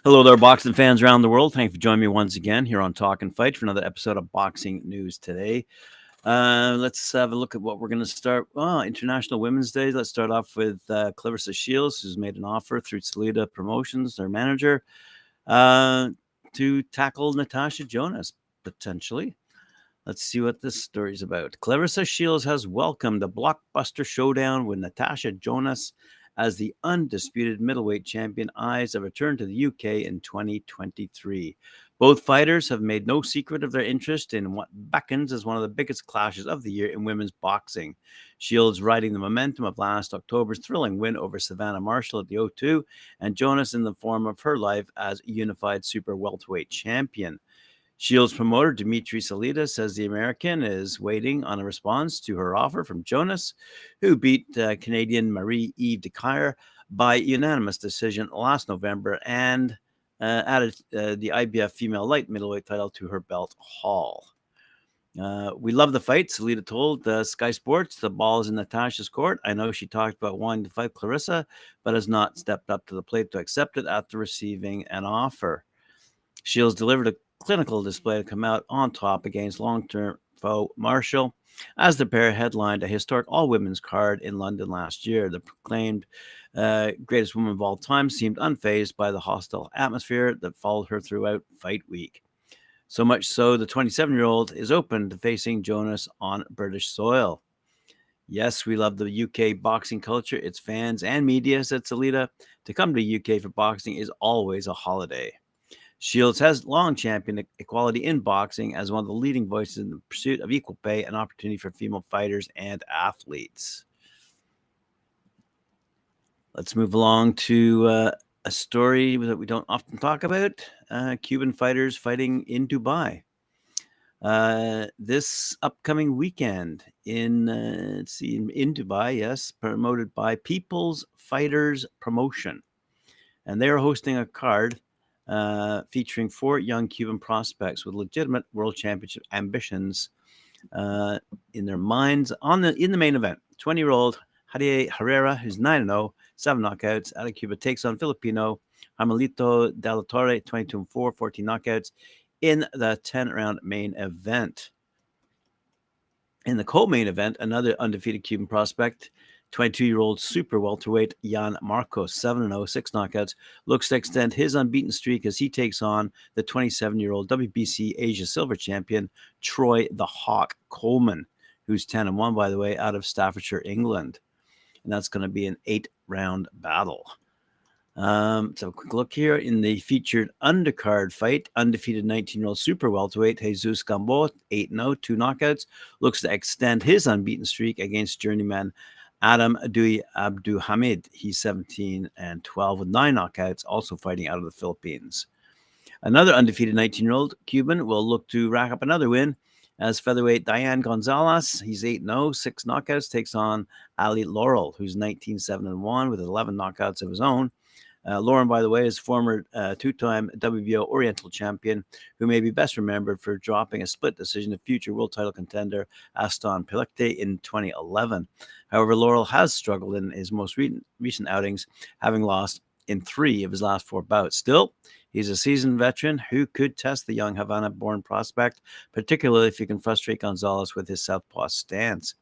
Hello there, boxing fans around the world. Thank you for joining me once again here on Talkin Fight for another episode of Boxing News Today. Let's have a look at what we're going to start. International Women's Day. Let's start off with Claressa Shields, who's made an offer through Salita Promotions, their manager, to tackle Natasha Jonas, potentially. Let's see what this story is about. Claressa Shields has welcomed a blockbuster showdown with Natasha Jonas as the undisputed middleweight champion eyes a return to the UK in 2023. Both fighters have made no secret of their interest in what beckons as one of the biggest clashes of the year in women's boxing. Shields riding the momentum of last October's thrilling win over Savannah Marshall at the O2, and Jonas in the form of her life as unified super welterweight champion. Shields promoter Dimitri Salita says the American is waiting on a response to her offer from Jonas, who beat Canadian Marie-Eve Decaire by unanimous decision last November and added the IBF female light middleweight title to her belt haul. We love the fight, Salita told Sky Sports. The ball is in Natasha's court. I know she talked about wanting to fight Claressa, but has not stepped up to the plate to accept it after receiving an offer. Shields delivered a clinical display to come out on top against long-term foe Marshall as the pair headlined a historic all-women's card in London last year. The proclaimed greatest woman of all time seemed unfazed by the hostile atmosphere that followed her throughout fight week. So much so, the 27-year-old is open to facing Jonas on British soil. Yes, we love the UK boxing culture, its fans and media, said Salita. To come to the UK for boxing is always a holiday. Shields has long championed equality in boxing as one of the leading voices in the pursuit of equal pay and opportunity for female fighters and athletes. Let's move along to a story that we don't often talk about. Cuban fighters fighting in Dubai. This upcoming weekend in Dubai, yes, promoted by People's Fighters Promotion. And they are hosting a card featuring 4 young Cuban prospects with legitimate world championship ambitions in their minds. In the main event, 20-year-old Javier Herrera, who's 9-0, 7 knockouts out of Cuba, takes on Filipino Carmelito de la Torre, 22-4, 14 knockouts in the 10-round main event. In the co-main event, another undefeated Cuban prospect, 22-year-old super welterweight Jan Marcos, 7-0, 6 knockouts, looks to extend his unbeaten streak as he takes on the 27-year-old WBC Asia Silver champion Troy the Hawk Coleman, who's 10-1, by the way, out of Staffordshire, England. And that's going to be an 8-round battle. So a quick look here in the featured undercard fight. Undefeated 19-year-old super welterweight Jesus Gamboa, 8-0, 2 knockouts, looks to extend his unbeaten streak against journeyman Adam Dui Abduhamid. He's 17-12 with 9 knockouts, also fighting out of the Philippines. Another undefeated 19-year-old Cuban will look to rack up another win as featherweight Diane Gonzalez. He's 8-0, 6 knockouts, takes on Ali Laurel, who's 19-7-1 with 11 knockouts of his own. Lauren, by the way, is former 2-time WBO Oriental champion who may be best remembered for dropping a split decision to future world title contender Aston Pellecte in 2011. However, Laurel has struggled in his most recent outings, having lost in 3 of his last 4 bouts. Still, he's a seasoned veteran who could test the young Havana-born prospect, particularly if he can frustrate Gonzalez with his southpaw stance.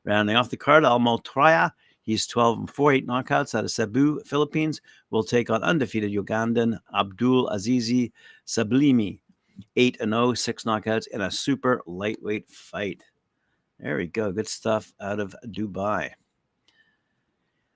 Rounding off the card, Almo Traya. He's 12-4, 8 knockouts out of Cebu, Philippines, will take on undefeated Ugandan Abdul Azizi Sablimi, 8-0, 6 knockouts in a super lightweight fight. There we go. Good stuff out of Dubai.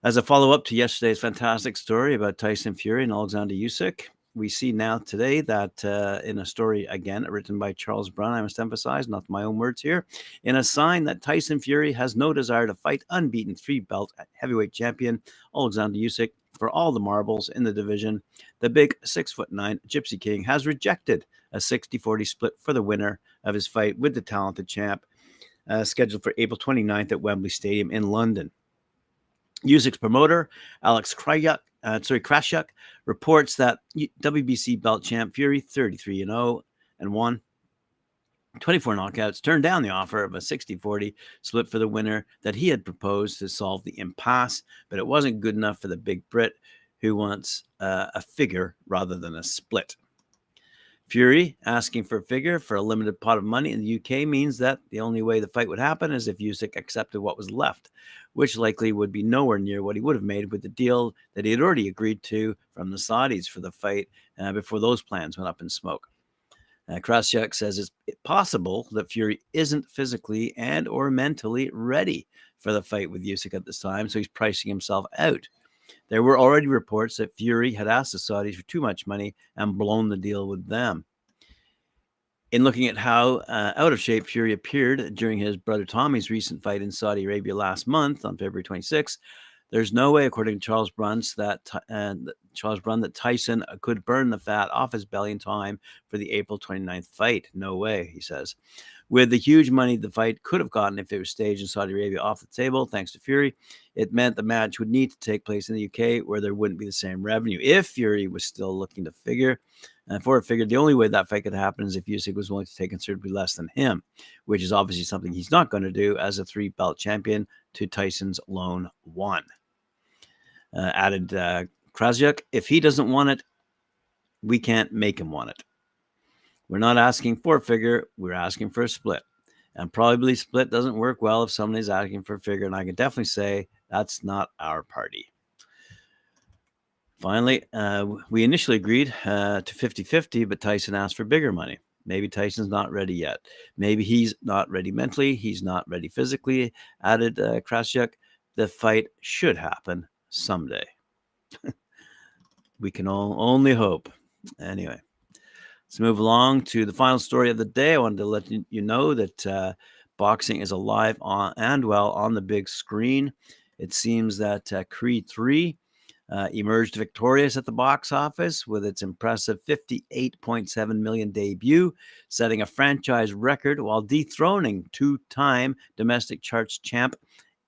As a follow-up to yesterday's fantastic story about Tyson Fury and Oleksandr Usyk, we see now today that in a story, again, written by Charles Brown, I must emphasize, not my own words here, in a sign that Tyson Fury has no desire to fight unbeaten 3-belt heavyweight champion Oleksandr Usyk for all the marbles in the division. The big 6'9" Gypsy King has rejected a 60-40 split for the winner of his fight with the talented champ, scheduled for April 29th at Wembley Stadium in London. Usyk's promoter, Alex Krashuk, reports that WBC belt champ Fury, 33-0-1, 24 knockouts, turned down the offer of a 60-40 split for the winner that he had proposed to solve the impasse, but it wasn't good enough for the big Brit, who wants a figure rather than a split. Fury asking for a figure for a limited pot of money in the UK means that the only way the fight would happen is if Usyk accepted what was left, which likely would be nowhere near what he would have made with the deal that he had already agreed to from the Saudis for the fight before those plans went up in smoke. Krasiuk says it's possible that Fury isn't physically and or mentally ready for the fight with Usyk at this time, so he's pricing himself out. There were already reports that Fury had asked the Saudis for too much money and blown the deal with them. In looking at how out of shape Fury appeared during his brother Tommy's recent fight in Saudi Arabia last month on February 26th, there's no way, according to Charles Brunn, that Tyson could burn the fat off his belly in time for the April 29th fight. No way, he says. With the huge money the fight could have gotten if it was staged in Saudi Arabia off the table, thanks to Fury, it meant the match would need to take place in the UK, where there wouldn't be the same revenue. If Fury was still looking to figure, the only way that fight could happen is if Usyk was willing to take considerably less than him, which is obviously something he's not going to do as a 3-belt champion to Tyson's lone 1. Added Krasiuk, if he doesn't want it, we can't make him want it. We're not asking for a figure, we're asking for a split. And probably split doesn't work well if somebody's asking for a figure, and I can definitely say that's not our party. Finally, we initially agreed to 50-50, but Tyson asked for bigger money. Maybe Tyson's not ready yet. Maybe he's not ready mentally. He's not ready physically, added Krasiuk. The fight should happen someday. We can only hope. Anyway, let's move along to the final story of the day. I wanted to let you know that boxing is alive and well on the big screen. It seems that Creed 3 emerged victorious at the box office with its impressive $58.7 million debut, setting a franchise record while dethroning two-time domestic charts champ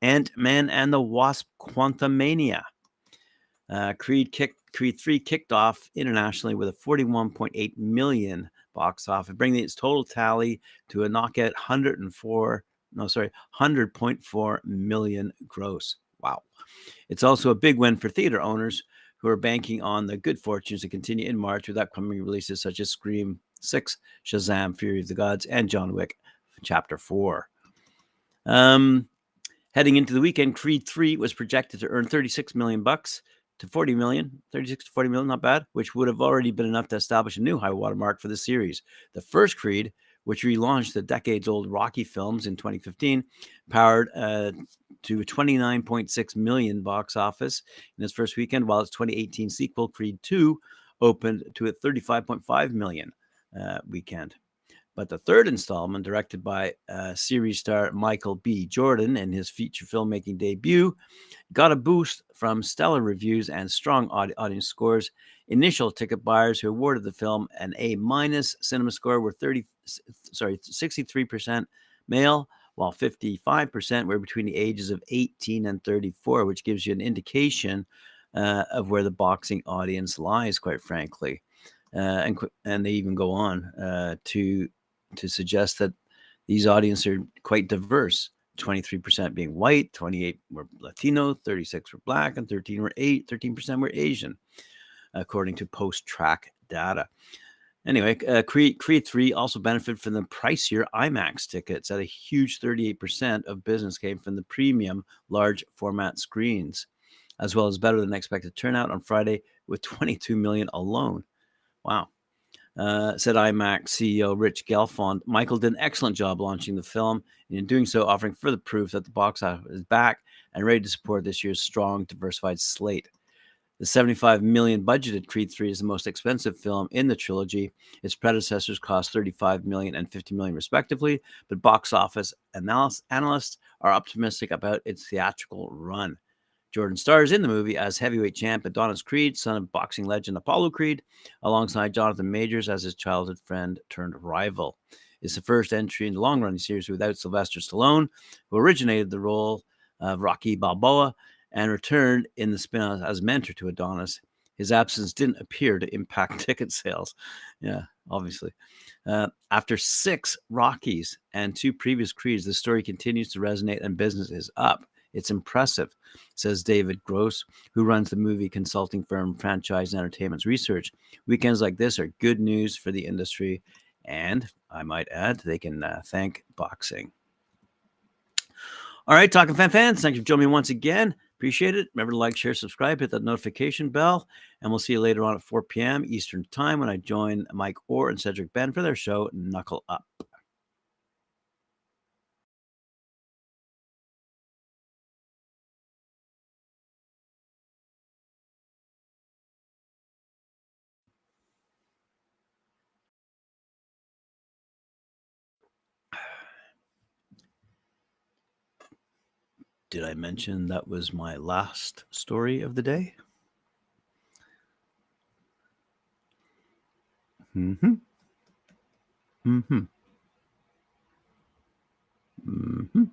Ant-Man and the Wasp: Quantumania. Creed 3 kicked off internationally with a $41.8 million box office, bringing its total tally to a knockout $100.4 million gross. Wow. It's also a big win for theater owners who are banking on the good fortunes to continue in March with upcoming releases such as Scream 6, Shazam! Fury of the Gods, and John Wick Chapter 4. Heading into the weekend, Creed 3 was projected to earn $36 million to $40 million, 36 to 40 million, not bad, which would have already been enough to establish a new high watermark for the series. The first Creed, which relaunched the decades-old Rocky films in 2015, powered to a $29.6 million box office in its first weekend, while its 2018 sequel, Creed 2, opened to a $35.5 million weekend. But the third installment, directed by series star Michael B. Jordan in his feature filmmaking debut, got a boost from stellar reviews and strong audience scores. Initial ticket buyers who awarded the film an A- cinema score were 63% male, while 55% were between the ages of 18 and 34, which gives you an indication of where the boxing audience lies, quite frankly. And they even go on to suggest that these audiences are quite diverse. 23% being white, 28 were Latino, 36 were black, and 13% were Asian, according to post-track data. Anyway, Creed 3 also benefited from the pricier IMAX tickets. At a huge 38% of business came from the premium large format screens, as well as better than expected turnout on Friday with 22 million alone. Wow. Said IMAX CEO Rich Gelfond. Michael did an excellent job launching the film, and in doing so, offering further proof that the box office is back and ready to support this year's strong, diversified slate. The $75 million budgeted Creed 3 is the most expensive film in the trilogy. Its predecessors cost $35 million and $50 million respectively, but box office analysts are optimistic about its theatrical run. Jordan stars in the movie as heavyweight champ Adonis Creed, son of boxing legend Apollo Creed, alongside Jonathan Majors as his childhood friend turned rival. It's the first entry in the long-running series without Sylvester Stallone, who originated the role of Rocky Balboa and returned in the spin-off as mentor to Adonis. His absence didn't appear to impact ticket sales. Yeah, obviously. After 6 Rockies and 2 previous Creeds, the story continues to resonate and business is up. It's impressive, says David Gross, who runs the movie consulting firm Franchise and Entertainment Research. Weekends like this are good news for the industry, and I might add, they can thank boxing. All right, Talking fans, thank you for joining me once again. Appreciate it. Remember to like, share, subscribe, hit that notification bell, and we'll see you later on at 4 p.m. Eastern Time when I join Mike Orr and Cedric Ben for their show, Knuckle Up. Did I mention that was my last story of the day? Mm-hmm. Mm-hmm. Mm-hmm.